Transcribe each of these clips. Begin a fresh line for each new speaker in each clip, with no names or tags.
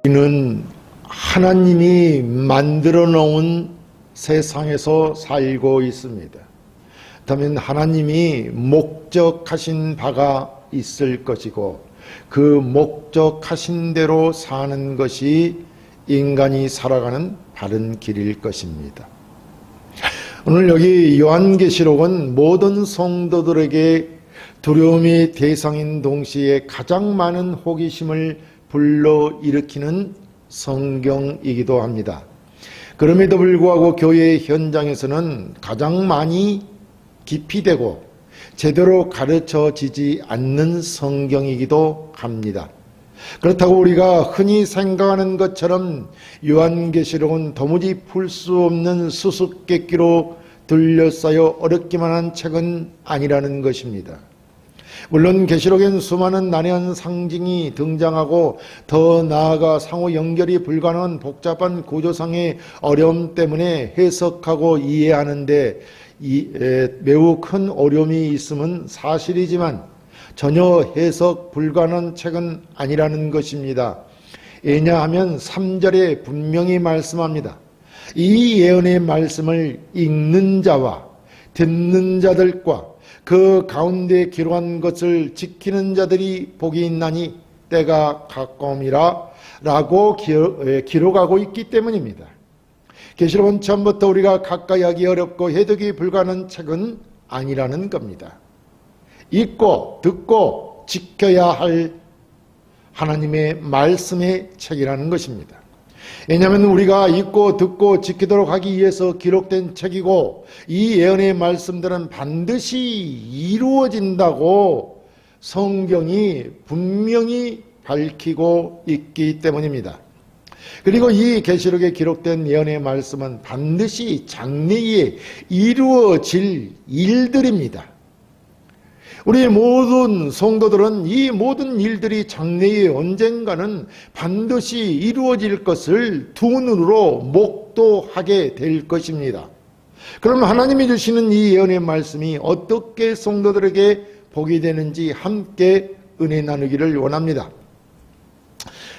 우리는 하나님이 만들어 놓은 세상에서 살고 있습니다. 그렇다면 하나님이 목적하신 바가 있을 것이고 그 목적하신 대로 사는 것이 인간이 살아가는 바른 길일 것입니다. 오늘 여기 요한계시록은 모든 성도들에게 두려움의 대상인 동시에 가장 많은 호기심을 불러일으키는 성경이기도 합니다. 그럼에도 불구하고 교회 현장에서는 가장 많이 기피되고 제대로 가르쳐지지 않는 성경이기도 합니다. 그렇다고 우리가 흔히 생각하는 것처럼 요한계시록은 도무지 풀 수 없는 수수께끼로 둘러싸여 어렵기만 한 책은 아니라는 것입니다. 물론 계시록엔 수많은 난해한 상징이 등장하고 더 나아가 상호 연결이 불가능한 복잡한 구조상의 어려움 때문에 해석하고 이해하는데 매우 큰 어려움이 있음은 사실이지만 전혀 해석 불가능한 책은 아니라는 것입니다. 왜냐하면 3절에 분명히 말씀합니다. 이 예언의 말씀을 읽는 자와 듣는 자들과 그 가운데 기록한 것을 지키는 자들이 복이 있나니 때가 가까움이라 라고 기록하고 있기 때문입니다. 계시록은 처음부터 우리가 가까이 하기 어렵고 해석이 불가능한 책은 아니라는 겁니다. 읽고 듣고 지켜야 할 하나님의 말씀의 책이라는 것입니다. 왜냐하면 우리가 읽고 듣고 지키도록 하기 위해서 기록된 책이고 이 예언의 말씀들은 반드시 이루어진다고 성경이 분명히 밝히고 있기 때문입니다. 그리고 이 계시록에 기록된 예언의 말씀은 반드시 장래에 이루어질 일들입니다. 우리 모든 성도들은 이 모든 일들이 장래에 언젠가는 반드시 이루어질 것을 두 눈으로 목도하게 될 것입니다. 그럼 하나님이 주시는 이 예언의 말씀이 어떻게 성도들에게 복이 되는지 함께 은혜 나누기를 원합니다.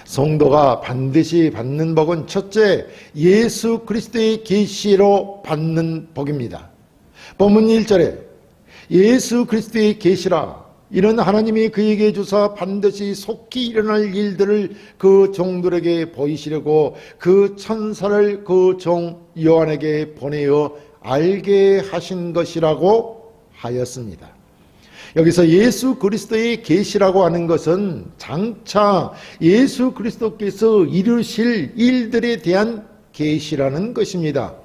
성도가 반드시 받는 복은 첫째, 예수 그리스도의 계시로 받는 복입니다. 본문 1절에 예수 그리스도의 계시라, 이런 하나님이 그에게 주사 반드시 속히 일어날 일들을 그 종들에게 보이시려고 그 천사를 그 종 요한에게 보내어 알게 하신 것이라고 하였습니다. 여기서 예수 그리스도의 계시라고 하는 것은 장차 예수 그리스도께서 이루실 일들에 대한 계시라는 것입니다.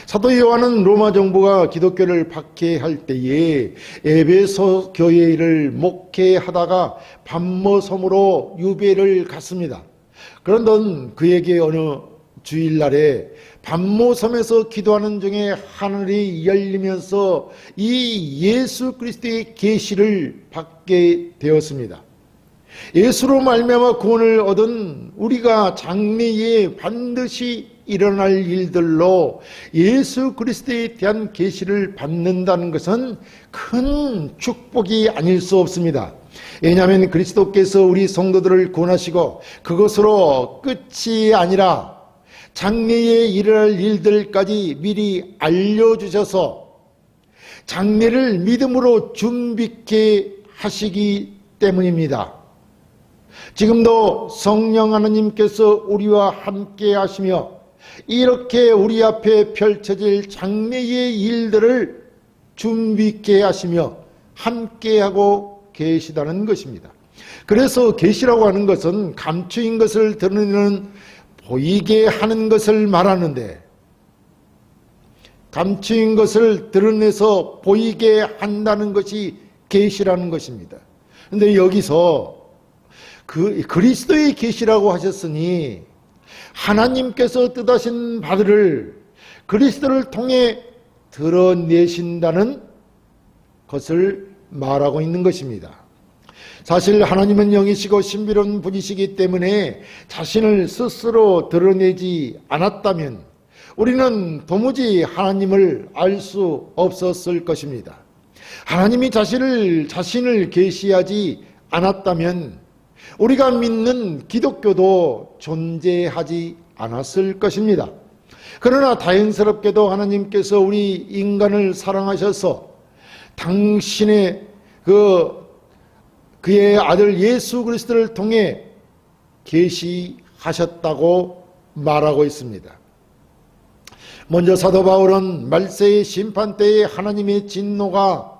사도 요한은 로마 정부가 기독교를 박해할 때에 에베소 교회를 목회하다가 밤모섬으로 유배를 갔습니다. 그런데 그에게 어느 주일날에 밤모섬에서 기도하는 중에 하늘이 열리면서 이 예수 그리스도의 계시를 받게 되었습니다. 예수로 말미암아 구원을 얻은 우리가 장래에 반드시 일어날 일들로 예수 그리스도에 대한 계시를 받는다는 것은 큰 축복이 아닐 수 없습니다. 왜냐하면 그리스도께서 우리 성도들을 구원하시고 그것으로 끝이 아니라 장래에 일어날 일들까지 미리 알려주셔서 장래를 믿음으로 준비케 하시기 때문입니다. 지금도 성령 하나님께서 우리와 함께 하시며 이렇게 우리 앞에 펼쳐질 장래의 일들을 준비케 하시며 함께하고 계시다는 것입니다. 그래서 계시라고 하는 것은 감추인 것을 드러내는 보이게 하는 것을 말하는데, 감추인 것을 드러내서 보이게 한다는 것이 계시라는 것입니다. 그런데 여기서 그리스도의 계시라고 하셨으니 하나님께서 뜻하신 바들을 그리스도를 통해 드러내신다는 것을 말하고 있는 것입니다. 사실 하나님은 영이시고 신비로운 분이시기 때문에 자신을 스스로 드러내지 않았다면 우리는 도무지 하나님을 알 수 없었을 것입니다. 하나님이 자신을 계시하지 않았다면 우리가 믿는 기독교도 존재하지 않았을 것입니다. 그러나 다행스럽게도 하나님께서 우리 인간을 사랑하셔서 당신의 그의 아들 예수 그리스도를 통해 계시하셨다고 말하고 있습니다. 먼저 사도 바울은 말세의 심판 때에 하나님의 진노가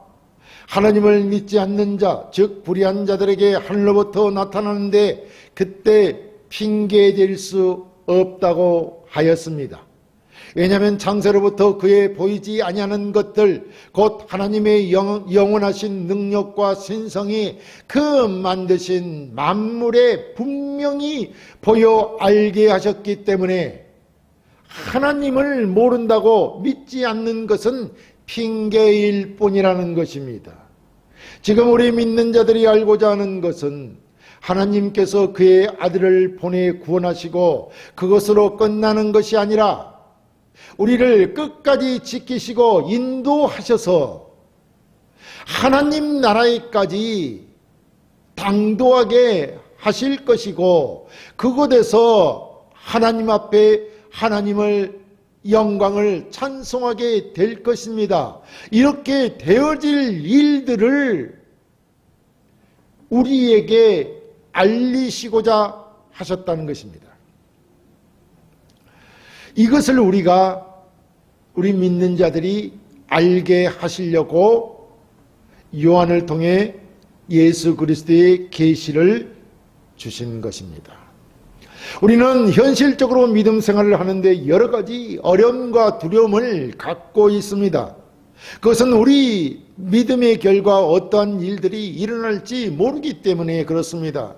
하나님을 믿지 않는 자, 즉 불의한 자들에게 하늘로부터 나타나는데 그때 핑계될 수 없다고 하였습니다. 왜냐하면 창세로부터 그의 보이지 아니하는 것들, 곧 하나님의 영원하신 능력과 신성이 그 만드신 만물에 분명히 보여 알게 하셨기 때문에 하나님을 모른다고 믿지 않는 것은 핑계일 뿐이라는 것입니다. 지금 우리 믿는 자들이 알고자 하는 것은 하나님께서 그의 아들을 보내 구원하시고 그것으로 끝나는 것이 아니라 우리를 끝까지 지키시고 인도하셔서 하나님 나라에까지 당도하게 하실 것이고 그곳에서 하나님 앞에 하나님을 영광을 찬송하게 될 것입니다. 이렇게 되어질 일들을 우리에게 알리시고자 하셨다는 것입니다. 이것을 우리 믿는 자들이 알게 하시려고 요한을 통해 예수 그리스도의 계시를 주신 것입니다. 우리는 현실적으로 믿음 생활을 하는데 여러 가지 어려움과 두려움을 갖고 있습니다. 그것은 우리 믿음의 결과 어떠한 일들이 일어날지 모르기 때문에 그렇습니다.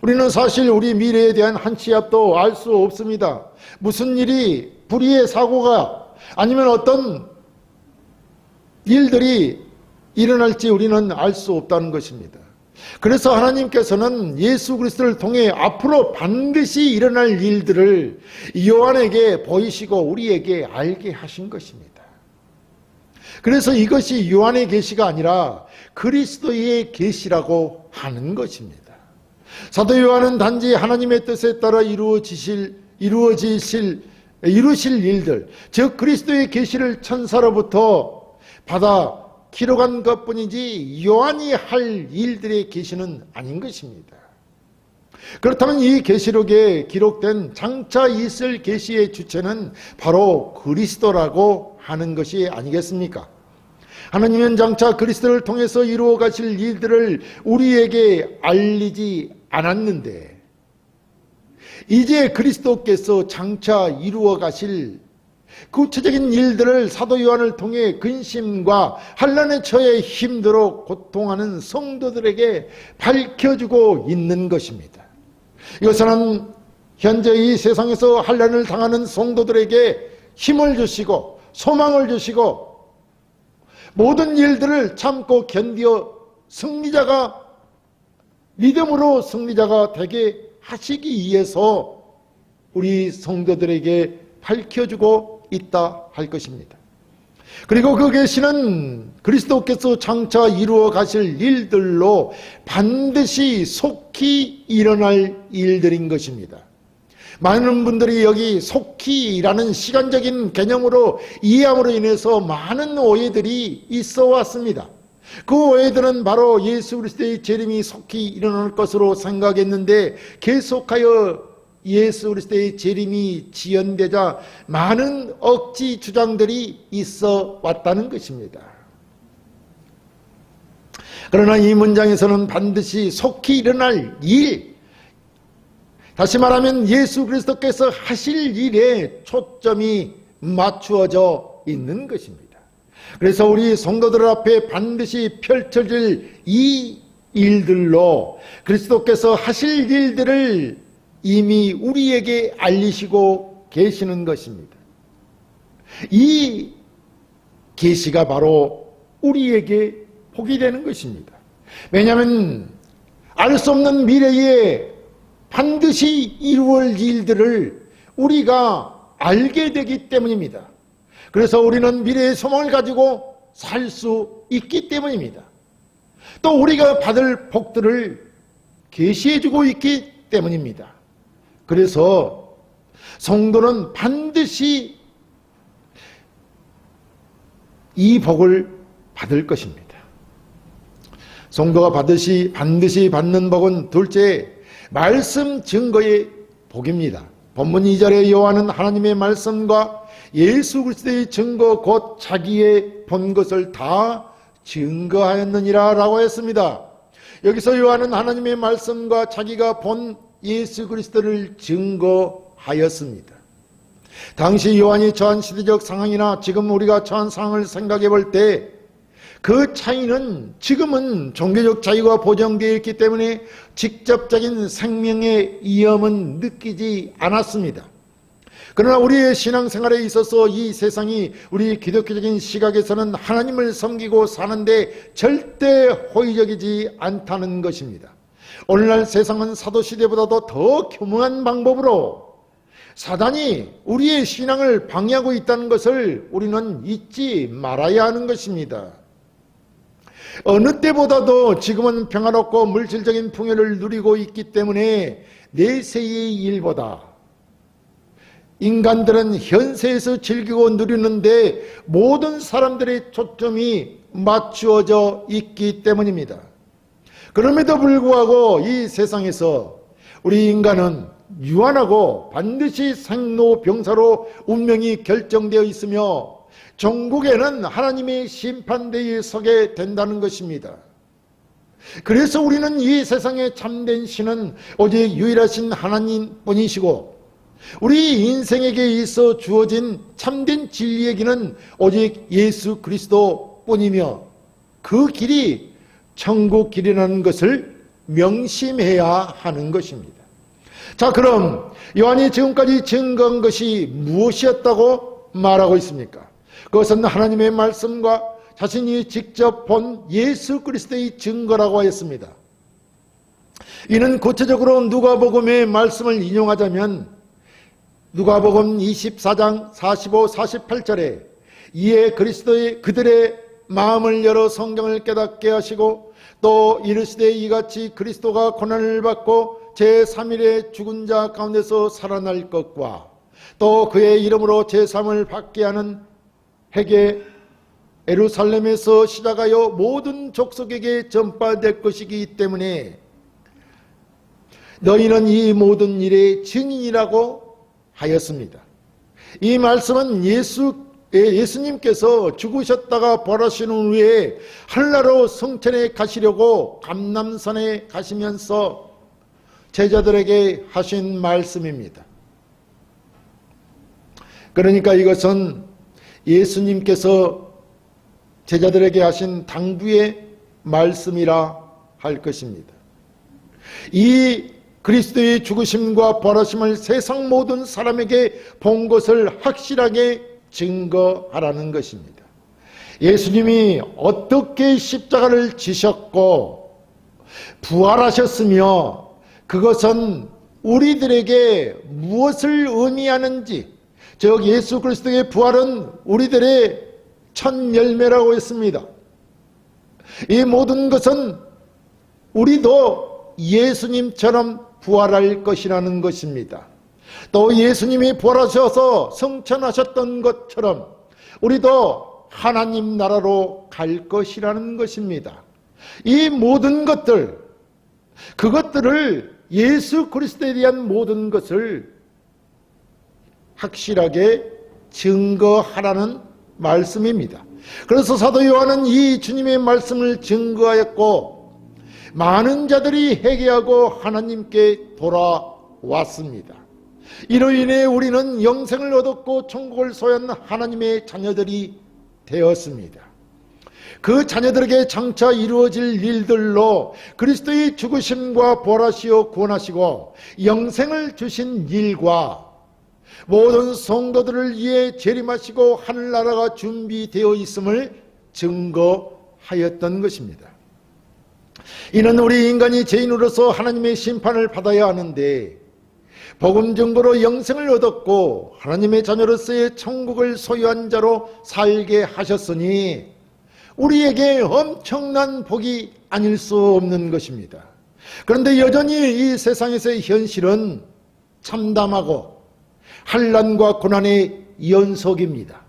우리는 사실 우리 미래에 대한 한 치 앞도 알 수 없습니다. 무슨 일이, 불의의 사고가 아니면 어떤 일들이 일어날지 우리는 알 수 없다는 것입니다. 그래서 하나님께서는 예수 그리스도를 통해 앞으로 반드시 일어날 일들을 요한에게 보이시고 우리에게 알게 하신 것입니다. 그래서 이것이 요한의 계시가 아니라 그리스도의 계시라고 하는 것입니다. 사도 요한은 단지 하나님의 뜻에 따라 이루어지실 일들, 즉 그리스도의 계시를 천사로부터 받아 기록한 것뿐이지 요한이 할 일들의 계시는 아닌 것입니다. 그렇다면 이 계시록에 기록된 장차 있을 계시의 주체는 바로 그리스도라고 하는 것이 아니겠습니까? 하나님은 장차 그리스도를 통해서 이루어 가실 일들을 우리에게 알리지 않았는데 이제 그리스도께서 장차 이루어 가실 구체적인 일들을 사도 요한을 통해 근심과 환난에 처해 힘들어 고통하는 성도들에게 밝혀주고 있는 것입니다. 이것은 현재 이 세상에서 환난을 당하는 성도들에게 힘을 주시고 소망을 주시고 모든 일들을 참고 견디어 믿음으로 승리자가 되게 하시기 위해서 우리 성도들에게 밝혀주고 있다 할 것입니다. 그리고 그 계시는 그리스도께서 장차 이루어 가실 일들로 반드시 속히 일어날 일들인 것입니다. 많은 분들이 여기 속히라는 시간적인 개념으로 이해함으로 인해서 많은 오해들이 있어 왔습니다. 그 오해들은 바로 예수 그리스도의 재림이 속히 일어날 것으로 생각했는데 계속하여 예수 그리스도의 재림이 지연되자 많은 억지 주장들이 있어 왔다는 것입니다. 그러나 이 문장에서는 반드시 속히 일어날 일, 다시 말하면 예수 그리스도께서 하실 일에 초점이 맞추어져 있는 것입니다. 그래서 우리 성도들 앞에 반드시 펼쳐질 이 일들로 그리스도께서 하실 일들을 이미 우리에게 알리시고 계시는 것입니다. 이 계시가 바로 우리에게 복이 되는 것입니다. 왜냐하면 알 수 없는 미래에 반드시 이루어질 일들을 우리가 알게 되기 때문입니다. 그래서 우리는 미래의 소망을 가지고 살 수 있기 때문입니다. 또 우리가 받을 복들을 계시해주고 있기 때문입니다. 그래서 성도는 반드시 이 복을 받을 것입니다. 성도가 반드시 받는 복은 둘째, 말씀 증거의 복입니다. 본문 2절에 여호와는 하나님의 말씀과 예수 그리스도의 증거 곧 자기의 본 것을 다 증거하였느니라 라고 했습니다. 여기서 요한은 하나님의 말씀과 자기가 본 예수 그리스도를 증거하였습니다. 당시 요한이 처한 시대적 상황이나 지금 우리가 처한 상황을 생각해 볼 때 그 차이는 지금은 종교적 자유가 보장되어 있기 때문에 직접적인 생명의 위험은 느끼지 않았습니다. 그러나 우리의 신앙생활에 있어서 이 세상이 우리 기독교적인 시각에서는 하나님을 섬기고 사는데 절대 호의적이지 않다는 것입니다. 오늘날 세상은 사도시대보다도 더 교묘한 방법으로 사단이 우리의 신앙을 방해하고 있다는 것을 우리는 잊지 말아야 하는 것입니다. 어느 때보다도 지금은 평화롭고 물질적인 풍요를 누리고 있기 때문에 내세의 일보다 인간들은 현세에서 즐기고 누리는데 모든 사람들의 초점이 맞추어져 있기 때문입니다. 그럼에도 불구하고 이 세상에서 우리 인간은 유한하고 반드시 생로병사로 운명이 결정되어 있으며 종국에는 하나님의 심판대에 서게 된다는 것입니다. 그래서 우리는 이 세상의 참된 신은 오직 유일하신 하나님뿐이시고 우리 인생에게 있어 주어진 참된 진리의 길은 오직 예수 그리스도뿐이며 그 길이 천국 길이라는 것을 명심해야 하는 것입니다. 자, 그럼 요한이 지금까지 증거한 것이 무엇이었다고 말하고 있습니까? 그것은 하나님의 말씀과 자신이 직접 본 예수 그리스도의 증거라고 하였습니다. 이는 구체적으로 누가복음의 말씀을 인용하자면 누가복음 24장 45, 48절에 이에 그들의 마음을 열어 성경을 깨닫게 하시고 또 이르시되 이같이 그리스도가 고난을 받고 제3일에 죽은 자 가운데서 살아날 것과 또 그의 이름으로 제3을 받게 하는 회개 예루살렘에서 시작하여 모든 족속에게 전파될 것이기 때문에 너희는 이 모든 일의 증인이라고 하였습니다. 이 말씀은 예수님께서 죽으셨다가 부활하신 후에 한나라로 성천에 가시려고 감람산에 가시면서 제자들에게 하신 말씀입니다. 그러니까 이것은 예수님께서 제자들에게 하신 당부의 말씀이라 할 것입니다. 이 그리스도의 죽으심과 부활하심을 세상 모든 사람에게 본 것을 확실하게 증거하라는 것입니다. 예수님이 어떻게 십자가를 지셨고 부활하셨으며 그것은 우리들에게 무엇을 의미하는지, 즉 예수 그리스도의 부활은 우리들의 첫 열매라고 했습니다. 이 모든 것은 우리도 예수님처럼 부활할 것이라는 것입니다. 또 예수님이 부활하셔서 성천하셨던 것처럼 우리도 하나님 나라로 갈 것이라는 것입니다. 이 모든 것들, 그것들을 예수 그리스도에 대한 모든 것을 확실하게 증거하라는 말씀입니다. 그래서 사도 요한은 이 주님의 말씀을 증거하였고 많은 자들이 회개하고 하나님께 돌아왔습니다. 이로 인해 우리는 영생을 얻었고 천국을 소유한 하나님의 자녀들이 되었습니다. 그 자녀들에게 장차 이루어질 일들로 그리스도의 죽으심과 부활하시어 구원하시고 영생을 주신 일과 모든 성도들을 위해 재림하시고 하늘나라가 준비되어 있음을 증거하였던 것입니다. 이는 우리 인간이 죄인으로서 하나님의 심판을 받아야 하는데 복음 증거로 영생을 얻었고 하나님의 자녀로서의 천국을 소유한 자로 살게 하셨으니 우리에게 엄청난 복이 아닐 수 없는 것입니다. 그런데 여전히 이 세상에서의 현실은 참담하고 환난과 고난의 연속입니다.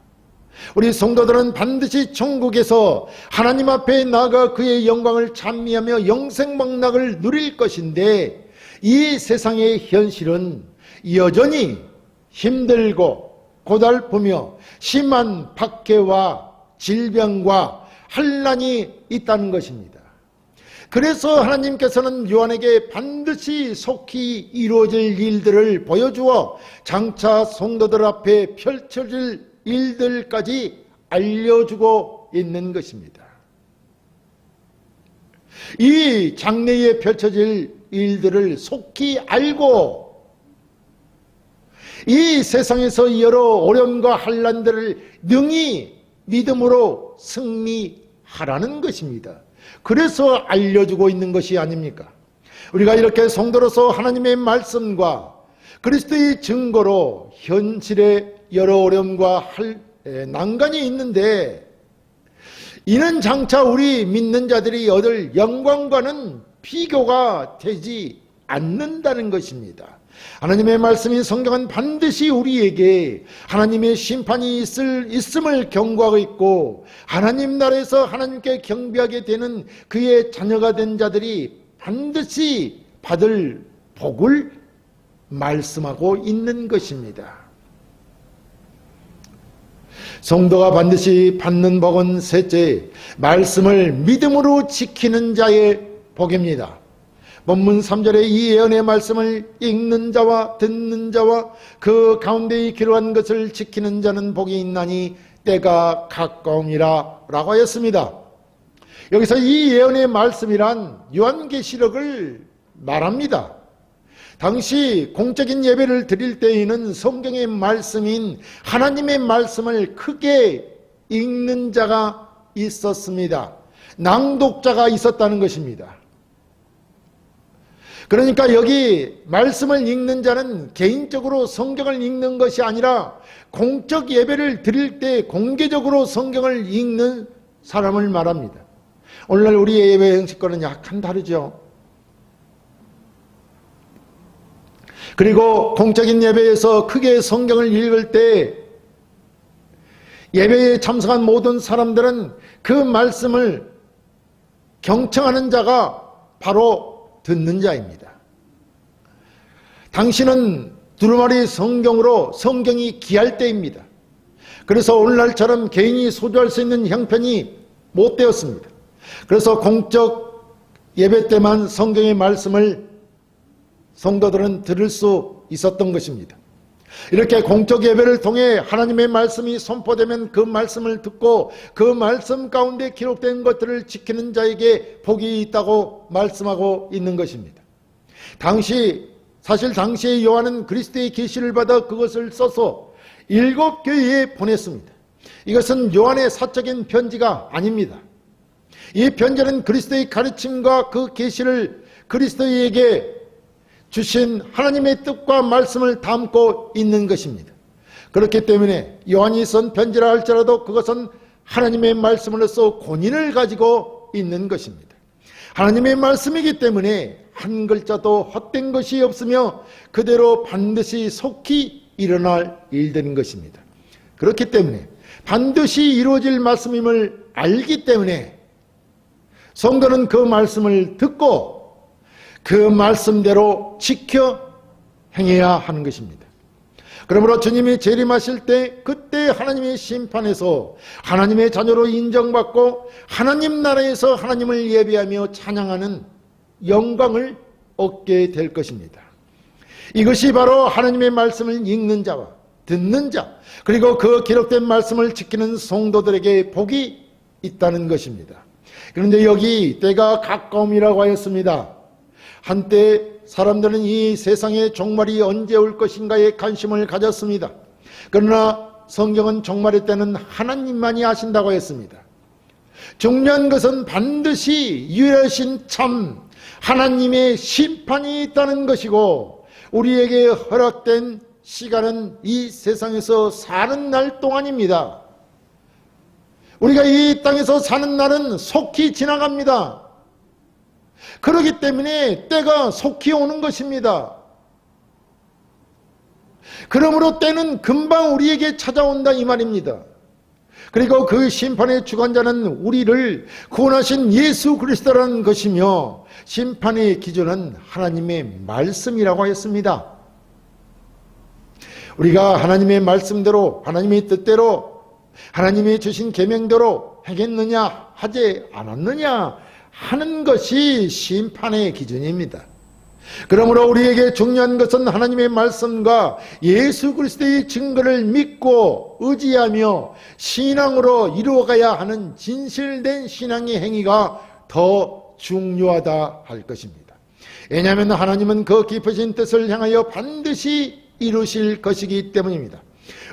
우리 성도들은 반드시 천국에서 하나님 앞에 나아가 그의 영광을 찬미하며 영생망락을 누릴 것인데, 이 세상의 현실은 여전히 힘들고 고달프며 심한 박해와 질병과 환난이 있다는 것입니다. 그래서 하나님께서는 요한에게 반드시 속히 이루어질 일들을 보여주어 장차 성도들 앞에 펼쳐질 일들까지 알려주고 있는 것입니다. 이 장래에 펼쳐질 일들을 속히 알고 이 세상에서 여러 어려움과 환난들을 능히 믿음으로 승리하라는 것입니다. 그래서 알려주고 있는 것이 아닙니까? 우리가 이렇게 성도로서 하나님의 말씀과 그리스도의 증거로 현실의 여러 어려움과 난관이 있는데, 이는 장차 우리 믿는 자들이 얻을 영광과는 비교가 되지 않는다는 것입니다. 하나님의 말씀인 성경은 반드시 우리에게 하나님의 심판이 있음을 경고하고 있고, 하나님 나라에서 하나님께 경배하게 되는 그의 자녀가 된 자들이 반드시 받을 복을 말씀하고 있는 것입니다. 성도가 반드시 받는 복은 셋째, 말씀을 믿음으로 지키는 자의 복입니다. 본문 3절에 이 예언의 말씀을 읽는 자와 듣는 자와 그 가운데 기록한 것을 지키는 자는 복이 있나니 때가 가까움이라 라고 하였습니다. 여기서 이 예언의 말씀이란 요한계시록을 말합니다. 당시 공적인 예배를 드릴 때에는 성경의 말씀인 하나님의 말씀을 크게 읽는 자가 있었습니다. 낭독자가 있었다는 것입니다. 그러니까 여기 말씀을 읽는 자는 개인적으로 성경을 읽는 것이 아니라 공적 예배를 드릴 때 공개적으로 성경을 읽는 사람을 말합니다. 오늘날 우리의 예배 형식과는 약간 다르죠. 그리고 공적인 예배에서 크게 성경을 읽을 때 예배에 참석한 모든 사람들은 그 말씀을 경청하는 자가 바로 듣는 자입니다. 당신은 두루마리 성경으로 성경이 귀할 때입니다. 그래서 오늘날처럼 개인이 소유할 수 있는 형편이 못 되었습니다. 그래서 공적 예배 때만 성경의 말씀을 성도들은 들을 수 있었던 것입니다. 이렇게 공적 예배를 통해 하나님의 말씀이 선포되면 그 말씀을 듣고 그 말씀 가운데 기록된 것들을 지키는 자에게 복이 있다고 말씀하고 있는 것입니다. 사실 당시에 요한은 그리스도의 계시를 받아 그것을 써서 7교회에 보냈습니다. 이것은 요한의 사적인 편지가 아닙니다. 이 편지는 그리스도의 가르침과 그 계시를 그리스도에게 주신 하나님의 뜻과 말씀을 담고 있는 것입니다. 그렇기 때문에 요한이 쓴 편지라 할지라도 그것은 하나님의 말씀으로서 권위를 가지고 있는 것입니다. 하나님의 말씀이기 때문에 한 글자도 헛된 것이 없으며 그대로 반드시 속히 일어날 일들인 것입니다. 그렇기 때문에 반드시 이루어질 말씀임을 알기 때문에 성도는 그 말씀을 듣고 그 말씀대로 지켜 행해야 하는 것입니다. 그러므로 주님이 재림하실 때 그때 하나님의 심판에서 하나님의 자녀로 인정받고 하나님 나라에서 하나님을 예배하며 찬양하는 영광을 얻게 될 것입니다. 이것이 바로 하나님의 말씀을 읽는 자와 듣는 자, 그리고 그 기록된 말씀을 지키는 성도들에게 복이 있다는 것입니다. 그런데 여기 때가 가까움이라고 하였습니다. 한때 사람들은 이 세상의 종말이 언제 올 것인가에 관심을 가졌습니다. 그러나 성경은 종말의 때는 하나님만이 아신다고 했습니다. 중요한 것은 반드시 유일하신 참 하나님의 심판이 있다는 것이고, 우리에게 허락된 시간은 이 세상에서 사는 날 동안입니다. 우리가 이 땅에서 사는 날은 속히 지나갑니다. 그렇기 때문에 때가 속히 오는 것입니다. 그러므로 때는 금방 우리에게 찾아온다 이 말입니다. 그리고 그 심판의 주관자는 우리를 구원하신 예수 그리스도라는 것이며 심판의 기준은 하나님의 말씀이라고 했습니다. 우리가 하나님의 말씀대로, 하나님의 뜻대로, 하나님이 주신 계명대로 행했느냐 하지 않았느냐 하는 것이 심판의 기준입니다. 그러므로 우리에게 중요한 것은 하나님의 말씀과 예수 그리스도의 증거를 믿고 의지하며 신앙으로 이루어가야 하는 진실된 신앙의 행위가 더 중요하다 할 것입니다. 왜냐하면 하나님은 그 깊으신 뜻을 향하여 반드시 이루실 것이기 때문입니다.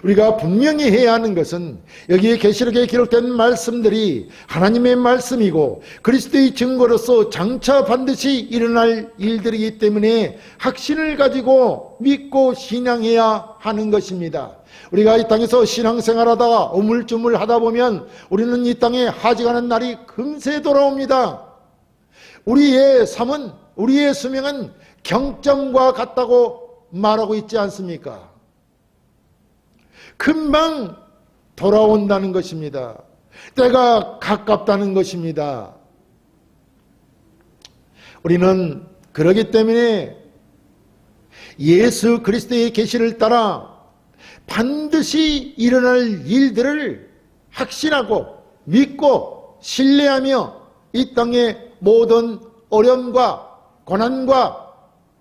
우리가 분명히 해야 하는 것은 여기에 계시록에 기록된 말씀들이 하나님의 말씀이고 그리스도의 증거로서 장차 반드시 일어날 일들이기 때문에 확신을 가지고 믿고 신앙해야 하는 것입니다. 우리가 이 땅에서 신앙생활하다가 우물쭈물하다 보면 우리는 이 땅에 하직하는 날이 금세 돌아옵니다. 우리의 삶은, 우리의 수명은 경점과 같다고 말하고 있지 않습니까? 금방 돌아온다는 것입니다. 때가 가깝다는 것입니다. 우리는 그러기 때문에 예수 그리스도의 계시를 따라 반드시 일어날 일들을 확신하고 믿고 신뢰하며 이 땅의 모든 어려움과 고난과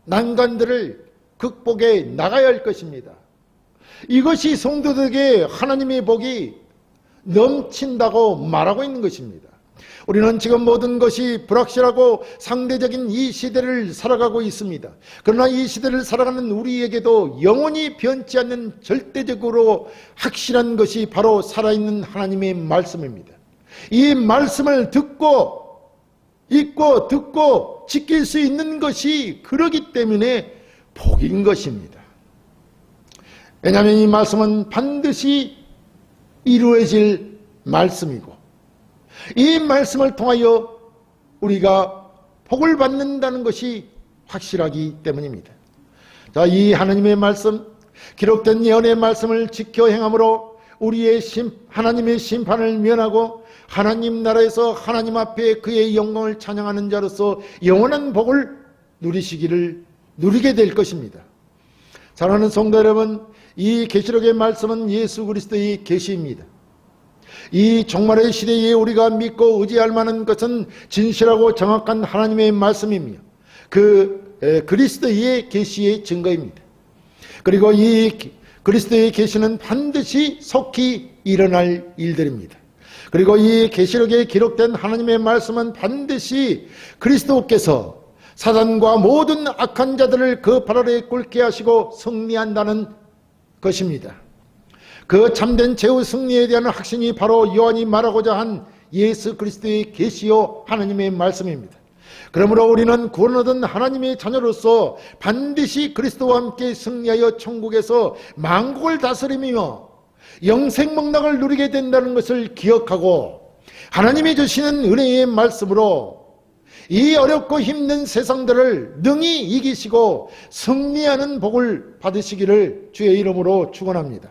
난관들을 극복해 나가야 할 것입니다. 이것이 성도들에게 하나님의 복이 넘친다고 말하고 있는 것입니다. 우리는 지금 모든 것이 불확실하고 상대적인 이 시대를 살아가고 있습니다. 그러나 이 시대를 살아가는 우리에게도 영원히 변치 않는 절대적으로 확실한 것이 바로 살아있는 하나님의 말씀입니다. 이 말씀을 듣고 읽고 듣고 지킬 수 있는 것이 그러기 때문에 복인 것입니다. 왜냐하면 이 말씀은 반드시 이루어질 말씀이고 이 말씀을 통하여 우리가 복을 받는다는 것이 확실하기 때문입니다. 자, 이 하나님의 말씀, 기록된 예언의 말씀을 지켜 행함으로 우리의 하나님의 심판을 면하고 하나님 나라에서 하나님 앞에 그의 영광을 찬양하는 자로서 영원한 복을 누리게 될 것입니다. 사랑하는 성도 여러분, 이 계시록의 말씀은 예수 그리스도의 계시입니다. 이 종말의 시대에 우리가 믿고 의지할 만한 것은 진실하고 정확한 하나님의 말씀이며 그 그리스도의 계시의 증거입니다. 그리고 이 그리스도의 계시는 반드시 속히 일어날 일들입니다. 그리고 이 계시록에 기록된 하나님의 말씀은 반드시 그리스도께서 사단과 모든 악한 자들을 그 발 아래에 꿇게 하시고 승리한다는 것입니다. 그 참된 최후 승리에 대한 확신이 바로 요한이 말하고자 한 예수 그리스도의 계시요 하나님의 말씀입니다. 그러므로 우리는 구원 얻은 하나님의 자녀로서 반드시 그리스도와 함께 승리하여 천국에서 만국을 다스리며 영생명락을 누리게 된다는 것을 기억하고 하나님이 주시는 은혜의 말씀으로 이 어렵고 힘든 세상들을 능히 이기시고 승리하는 복을 받으시기를 주의 이름으로 축원합니다.